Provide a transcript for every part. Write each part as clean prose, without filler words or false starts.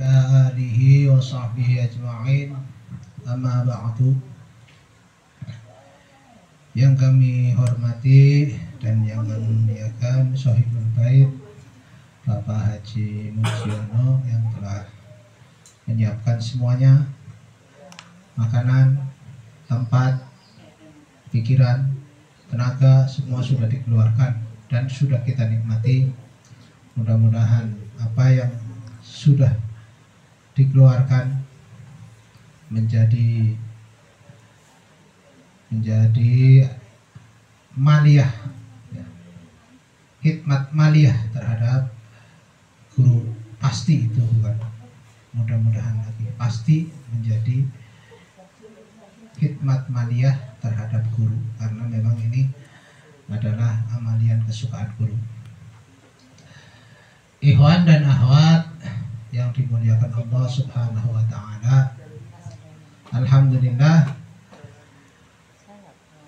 alihi wa sahbihi ajma'in, amma ba'du. Yang kami hormati dan yang kami muliakan Sohibul Bait Bapak Haji Mujiono yang telah menyiapkan semuanya, makanan, tempat, pikiran, tenaga, semua sudah dikeluarkan dan sudah kita nikmati. Mudah-mudahan apa yang sudah dikeluarkan menjadi maliyah, ya, hikmat maliyah terhadap guru. Pasti itu bukan mudah-mudahan lagi, pasti menjadi hikmat maliyah terhadap guru, karena memang ini adalah amalian kesukaan guru. Ikhwan dan akhwat yang dimuliakan Allah Subhanahu wa taala, alhamdulillah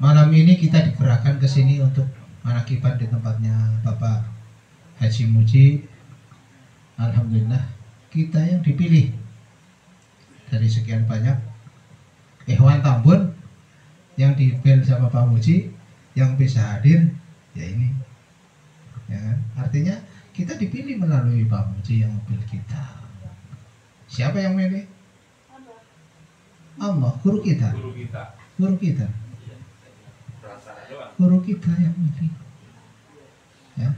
malam ini kita digerakkan ke sini untuk manakiban di tempatnya Bapak Haji Muji. Alhamdulillah kita yang dipilih dari sekian banyak ikhwan Tambun yang dipilih sama Pak Muji, yang bisa hadir ya ini, ya kan? Artinya kita dipilih melalui Pak Muji yang memilih kita. Siapa yang milih? Allah, guru kita. Guru kita yang milih. Ya.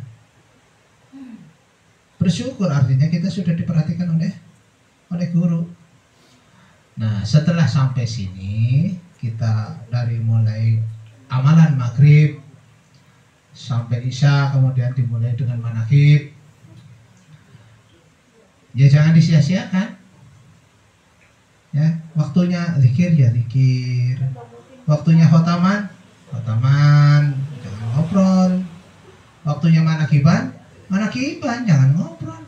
Bersyukur, artinya kita sudah diperhatikan oleh guru. Nah, setelah sampai sini kita dari mulai amalan maghrib sampai isya, kemudian dimulai dengan manakib. Ya jangan disia-siakan. Ya, waktunya zikir ya zikir. Waktunya khotaman, jangan ngobrol. Waktunya manakiban, jangan ngobrol.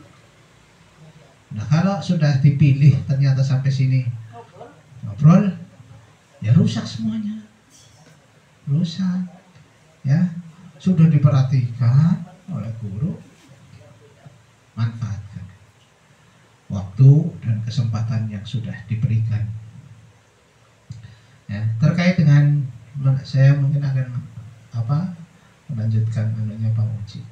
Nah, kalau sudah dipilih ternyata sampai sini ngobrol, ya rusak semuanya. Rusak. Ya. Sudah diperhatikan oleh guru, manfaatkan waktu dan kesempatan yang sudah diberikan. Ya, terkait dengan saya mungkin akan melanjutkan anunya Pak Muji.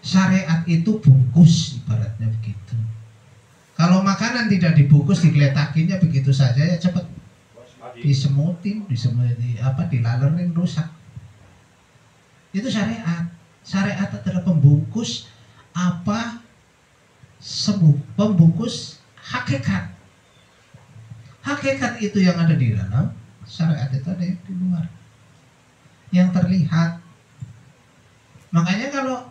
Syariat itu bungkus, ibaratnya begitu. Kalau makanan tidak dibungkus, digeletakinnya begitu saja ya cepat disemutin, dilalerin, rusak. Itu syariat. Syariat adalah pembungkus pembungkus hakikat. Hakikat itu yang ada di dalam, syariat itu ada yang di luar, yang terlihat. Makanya kalau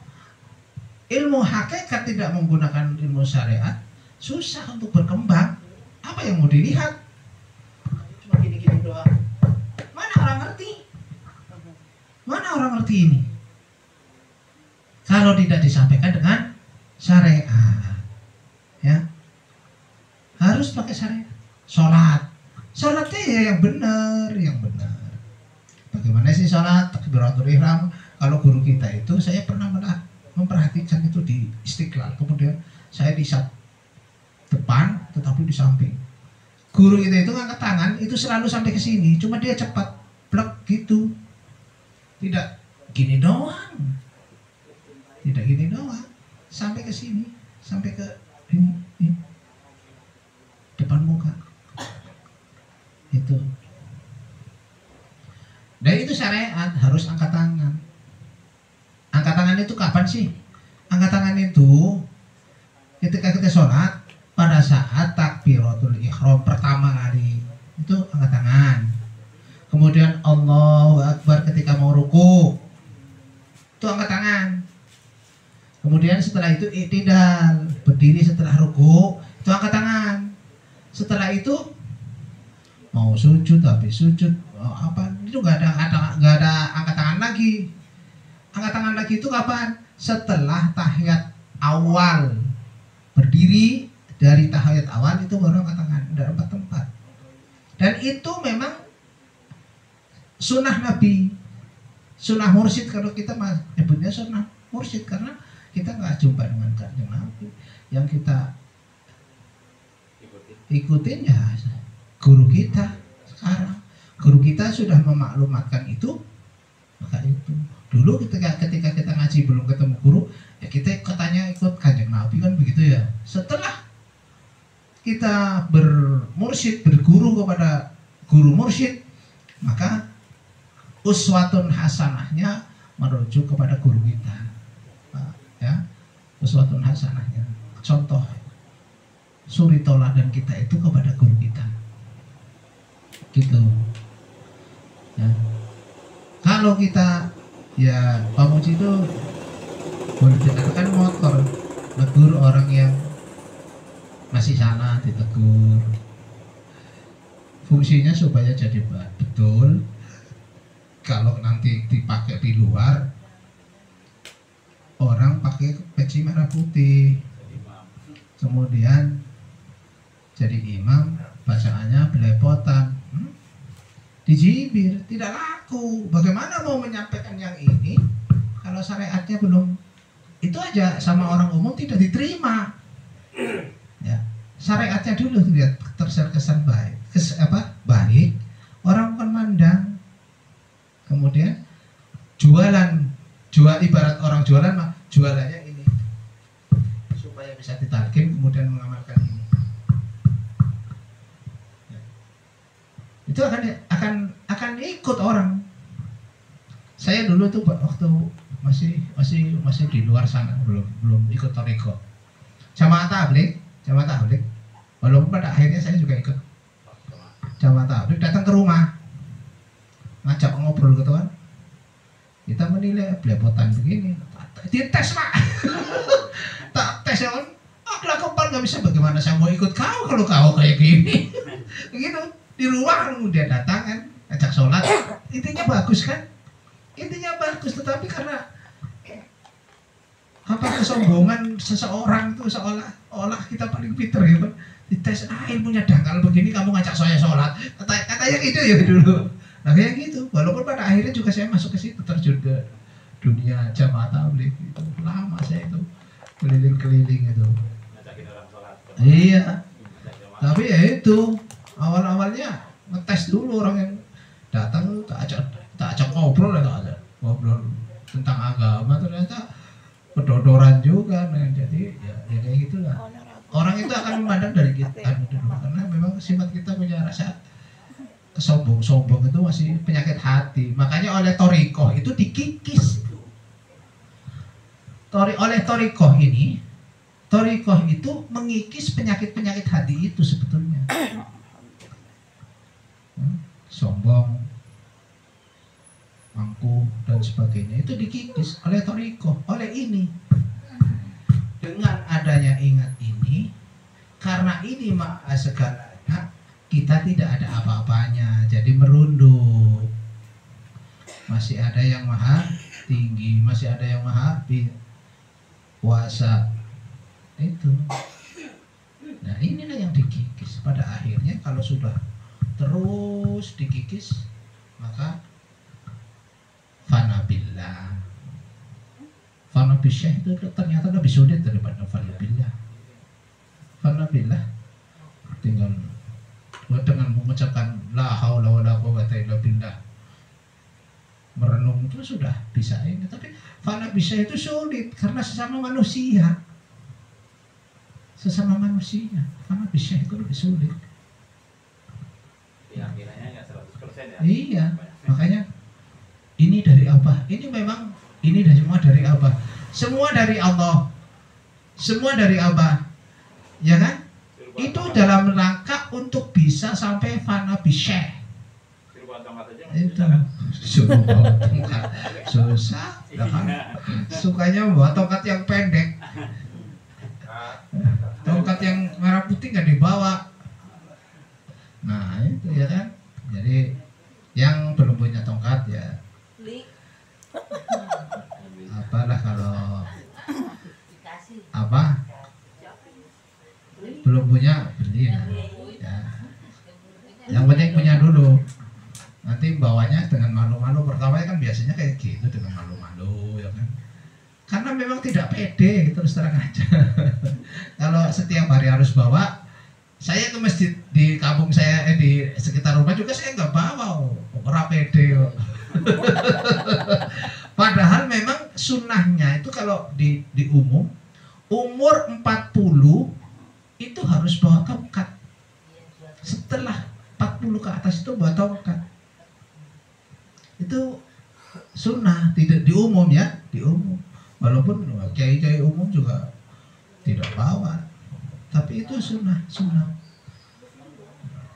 ilmu hakikat tidak menggunakan ilmu syariat, susah untuk berkembang. Apa yang mau dilihat? Cuma gini-gini doang. Mana orang ngerti? Mana orang ngerti ini? Kalau tidak disampaikan dengan syariat, ya harus pakai syariat. Sholatnya ya yang benar. Bagaimana sih sholat? Takbiratul ihram. Kalau guru kita itu, saya pernah memperhatikan itu di Istiqlal. Kemudian saya di depan, tetapi di samping. Guru kita itu ngangkat tangan, itu selalu sampai ke sini. Cuma dia cepat, blok gitu. Tidak gini doang, sampai ke sini, sampai ke ini, depan muka. Itu. Dan itu syariat, harus angkat tangan. Angkat tangan itu kapan sih? Angkat tangan itu ketika kita sholat, pada saat takbiratul ihram pertama kali, itu angkat tangan. Kemudian Allahu Akbar ketika mau ruku, itu angkat tangan. Kemudian setelah itu i'tidal, berdiri setelah ruku, itu angkat tangan. Setelah itu mau sujud, habis sujud itu nggak ada angkat tangan lagi. Angkat tangan lagi itu kapan? Setelah tahiyat awal, berdiri dari tahiyat awal itu baru angkat tangan. Ada 4 tempat. Dan itu memang sunnah Nabi, sunnah mursyid. Kalau kita nyebutnya sunnah mursyid karena kita nggak jumpa dengan kanjeng Nabi. yang kita ikutin ya guru kita sekarang. Guru kita sudah memaklumatkan itu, maka itu. Dulu ketika kita ngaji belum ketemu guru, ya kita katanya ikut Kanjeng Nabi kan begitu ya. Setelah kita bermursyid, berguru kepada guru mursyid, maka uswatun hasanahnya merujuk kepada guru kita. Ya, uswatun hasanahnya. Contoh suri toladan kita itu kepada guru kita. Gitu. Ya. Kalau kita ya Pak Muji itu boleh dikatakan motor, negur orang yang masih salah ditegur. Fungsinya supaya jadi betul. Kalau nanti dipakai di luar, orang pakai peci merah putih, kemudian jadi imam, bacaannya belepotan, dijibir, tidak laku. Bagaimana mau menyampaikan yang ini kalau syariatnya belum? Itu aja sama orang umum tidak diterima. Ya, syariatnya dulu lihat terkesan baik, baik, orang kan mandang. Kemudian jual ibarat orang jualan mah jualannya ini supaya bisa ditalkin, kemudian mengamalkan ini. Ya. Itu akan ikut orang. Saya dulu tuh waktu masih di luar sana, belum ikut toriko. Jamaah tabligh. Walaupun pada akhirnya saya juga ikut jamaah tabligh, datang ke rumah, ngajak ngobrol gitu kan. Kita menilai belepotan begini, dites Pak. Tak tes ya kan, kelakuan nggak bisa, bagaimana saya mau ikut kau kalau kau kayak gini. Begitu di rumah kemudian datang kan, ajak sholat, intinya bagus kan, intinya bagus, tetapi karena kesombongan seseorang itu seolah kita paling pinter gitu, dites ilmunya dangkal begini kamu ngajak saya sholat, katanya gitu ya dulu. Nah kayak gitu, walaupun pada akhirnya juga saya masuk ke situ, terjun ke dunia jamaah tabligh itu. Lama saya itu keliling-keliling itu. Ngajakin orang sholat. Iya. Tapi ya itu awal-awalnya ngetes dulu orang yang datang, tak ajak ngobrol tentang agama, ternyata pedodoran juga. Nah, jadi ya kayak gitulah. Orang itu akan memandang dari kita dulu, karena memang sifat kita punya rasa sombong itu masih penyakit hati. Makanya oleh torikoh itu dikikis. Oleh torikoh itu mengikis penyakit-penyakit hati itu sebetulnya. Sombong, angkuh dan sebagainya itu dikikis oleh torikoh, oleh ini. Dengan adanya ingat ini, karena ini maha segalanya, kita tidak ada apa-apanya, jadi merunduk. Masih ada yang maha tinggi, masih ada yang maha kuasa. Itu. Nah inilah yang dikikis. Pada akhirnya kalau sudah terus dikikis, maka fanabillah. Fanabisyah itu ternyata lebih sulit daripada fanabillah. Fanabillah tinggal dengan mengucapkan la haula wala quwwata illa billah, merenung itu sudah bisa ini. Tapi fanabisyah itu sulit karena sesama manusia. Fanabisyah itu lebih sulit. Keyakinannya nggak 100% ya. Iya, makanya ini dari apa? Ini semua dari apa? Semua dari Allah. Semua dari apa? Ya kan? Itu dalam rangka untuk bisa sampai fanabisyah. Itu suruh bawa tongkat susah, ya kan? Sukanya bawa tongkat yang pendek. Tongkat yang merah putih nggak dibawa. Nah itu ya kan. Jadi yang belum punya tongkat ya apalah, kalau apa belum punya beli ya. Yang penting punya dulu. Nanti bawanya dengan malu-malu. Pertamanya kan biasanya kayak gitu, dengan malu-malu ya kan. karena memang tidak pede, terus terang aja. Kalau setiap hari harus bawa, saya ke masjid di kampung saya, di sekitar rumah juga saya nggak bawa, ora pede kok. Padahal memang sunnahnya itu kalau di umur 40 itu harus bawa tongkat. Setelah 40 ke atas itu bawa tongkat. Itu sunnah, tidak di umum ya, di umum. Walaupun kiai-kiai umum juga tidak bawa, tapi itu sunnah.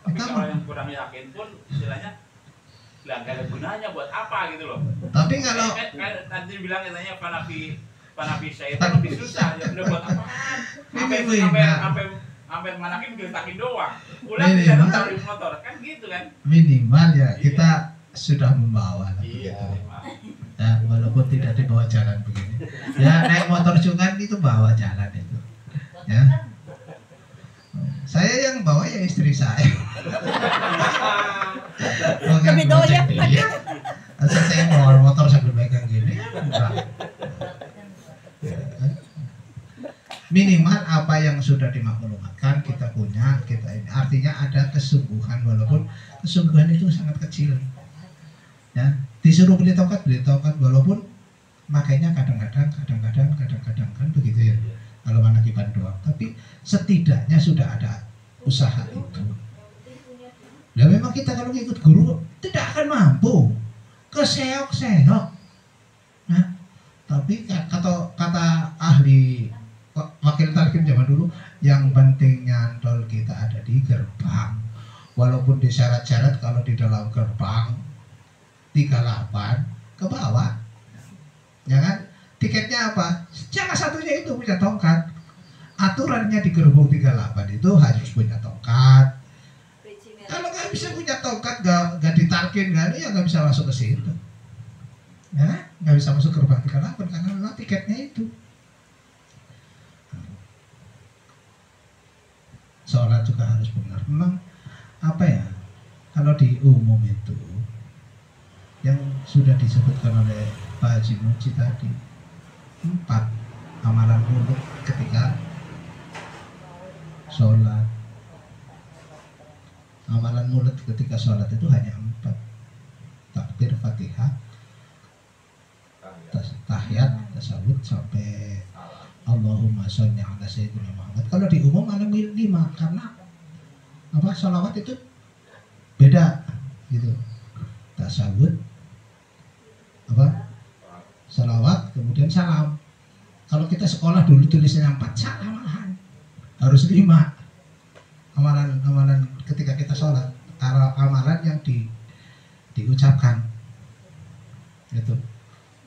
Tapi kalau yang kurang yakin pun istilahnya lah gak ada gunanya buat apa gitu loh. Tapi kalau tadi bilang katanya panapi saya itu lebih susah ya, udah buat apaan? Sampai manakin gertakin doang. Ulang tidak tahu di motor kan gitu kan? Minimal ya kita sudah membawa lah. Iya. Ya, walaupun tidak dibawa jalan begini. Ya naik motor juga itu bawa jalan itu. Ya. Saya yang bawa ya istri saya. Lebih doyan. Asal saya bawa motor sambil pegang gini. Minimal apa yang sudah dimaklumatkan kita punya, kita ini. Artinya ada kesungguhan, walaupun kesungguhan itu sangat kecil. Ya, disuruh beli tongkat walaupun makanya kadang-kadang kan begitu ya. Kalau anak iban doang, tapi setidaknya sudah ada usaha itu. Ya memang kita kalau ikut guru tidak akan mampu, keseok-seok. Nah, tapi kata ahli wakil talqin zaman dulu, yang penting nyantol kita ada di gerbang. Walaupun disyarat-syarat kalau di dalam gerbang 38 ke bawah, ya kan? Tiketnya apa? Salah satunya itu punya tongkat. Aturannya di gerbong 38 itu harus punya tongkat. Kalau nggak bisa punya tongkat, nggak ditalkin, ya nggak bisa masuk ke situ. Ya, nggak bisa masuk gerbang 38 karena memang tiketnya itu. Sholat juga harus benar. Memang apa ya? Kalau di umum itu yang sudah disebutkan oleh Pak Haji Muji tadi, 4 amalan mulut ketika sholat. Amalan mulut ketika sholat itu hanya 4: takbir, fatihah, tahiyat, tasawuf sampai Allahumma sholli ala sayyidina Muhammad. Kalau di umum ada 5 karena apa? Sholawat itu beda gitu. Tasawuf, apa? Salawat, kemudian salam. Kalau kita sekolah dulu tulisannya 4, salah malahan. Harus 5. Amalan ketika kita sholat, amalan yang diucapkan. Itu.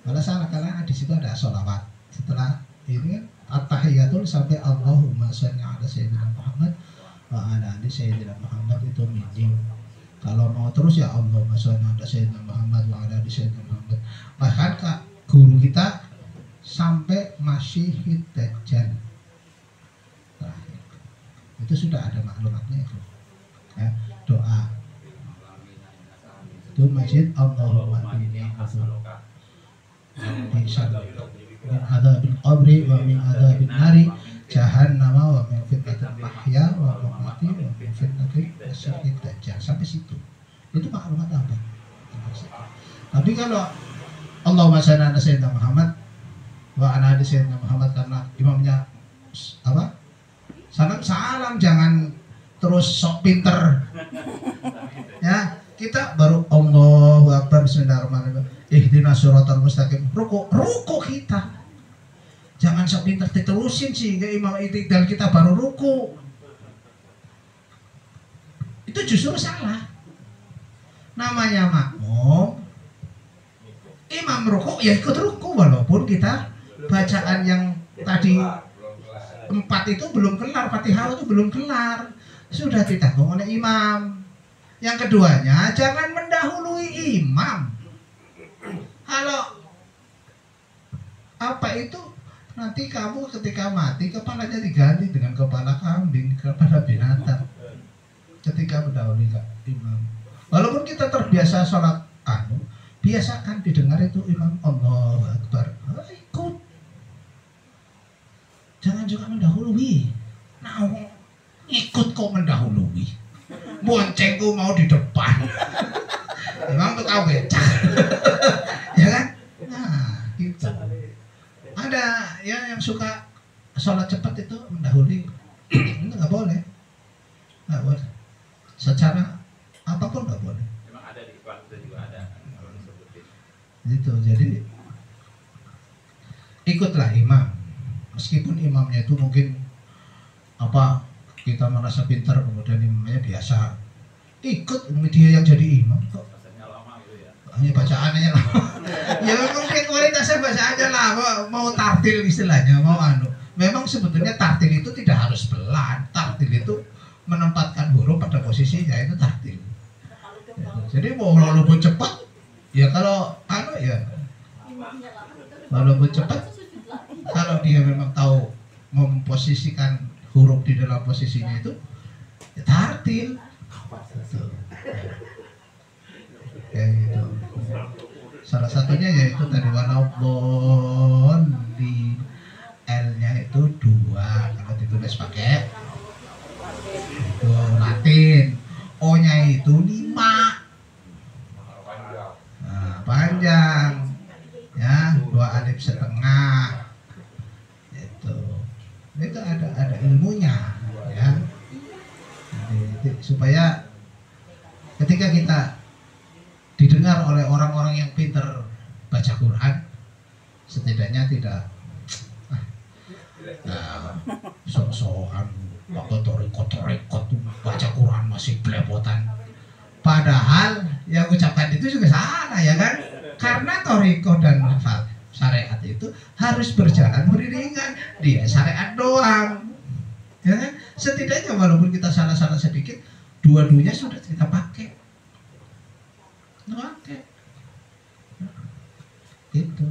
Kalau salah karena di situ ada sholawat. Setelah ini kan at-tahiyatul sampai Allahumma sholli ala sayyidina Muhammad wa ala ali sayyidina Muhammad itu minim. Kalau mau terus ya Allahumma sholli ala sayyidina Muhammad wa ala ali sayyidina Muhammad. Bahkan Kak guru kita sampai Masyihid Dajjal terakhir itu sudah ada maklumatnya itu ya, doa itu masjid Allahumma inni a'udzuka min adzabil qabri wa min adzabin nari jahannam wa min fitnatil mahya wa mamati wa min fitnatil masyihid dajjal. Sampai situ itu maklumat apa. Tapi kalau Allahumma sholli ala sayyidina Muhammad wa ala ali sayyidina Muhammad karena imamnya apa? Salam jangan terus sok pinter. Ya, kita baru Allahu Akbar bismillahirrahmanirrahim. Ihdinas shiratal mustaqim. Ruku kita. Jangan sok pinter diterusin sih ke imam itu dan kita baru ruku. Itu justru salah. Namanya makmum, imam ruku ya ikut ruku walaupun kita bacaan yang tadi 4 itu belum kelar, Fatihah itu belum kelar, sudah ditanggung oleh imam. Yang keduanya jangan mendahului imam. Kalau apa itu nanti kamu ketika mati kepalanya diganti dengan kepala kambing, kepala binatang ketika mendahului imam. Walaupun kita terbiasa sholat biasakan didengar itu imam Allahu Akbar, ikut jangan juga mendahului. Nah, ikut kok mendahului. Boncengku mau di depan. Emang tuh kau becak. Ya kan? Nah, gitu. Ada ya yang suka sholat cepat itu mendahului. Itu nggak boleh. Nggak boleh. Secara apapun nggak boleh. Memang ada di Islam itu juga ada kalau disebutin. Gitu. Jadi ikutlah imam. Meskipun imamnya itu mungkin apa kita merasa pintar kemudian imamnya biasa, ikut dia yang jadi imam kok. Rasanya lama gitu ya. Hanya bacaannya lama. Ya mungkin kualitasnya bacaannya lama, mau tartil istilahnya, mau anu. Memang sebetulnya tartil itu tidak harus pelan. Tartil itu menempatkan huruf pada posisinya, itu tartil. Jadi mau walaupun cepat, ya kalau anu ya walaupun cepat, kalau dia memang tahu memposisikan huruf di dalam posisinya itu, ya tartil. Ya itu. Salah satunya yaitu tadi walaupun di L-nya itu 2 kalau ditulis pakai itu Latin, O-nya itu 5. Nah, panjang. Ya, 2 alif setengah. Itu ada ilmunya ya. Jadi, supaya ketika kita didengar oleh orang-orang yang pintar baca Quran, setidaknya tidak sok-sokan pakai torikot baca Quran masih belepotan. Padahal yang ucapkan itu juga salah ya kan, karena toriko dan syariat itu harus berjalan beriringan, dia syariat doang ya kan? Setidaknya walaupun kita salah-salah sedikit, dua-duanya sudah kita pakai itu.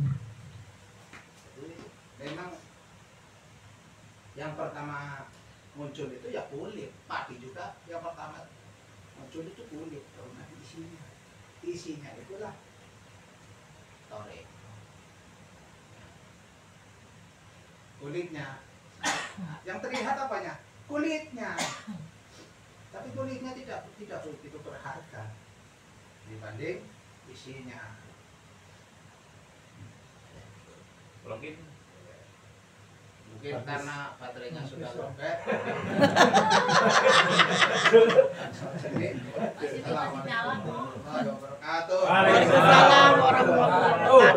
Memang yang pertama muncul itu ya kulit, padi juga yang pertama muncul itu kulit, karena isinya itulah torek. Kulitnya, yang terlihat apanya? Kulitnya, tapi kulitnya tidak begitu berharga dibanding isinya. Mungkin karena baterainya sudah lobek. Assalamualaikum warahmatullahi wabarakatuh. Waalaikumsalam warahmatullahi wabarakatuh.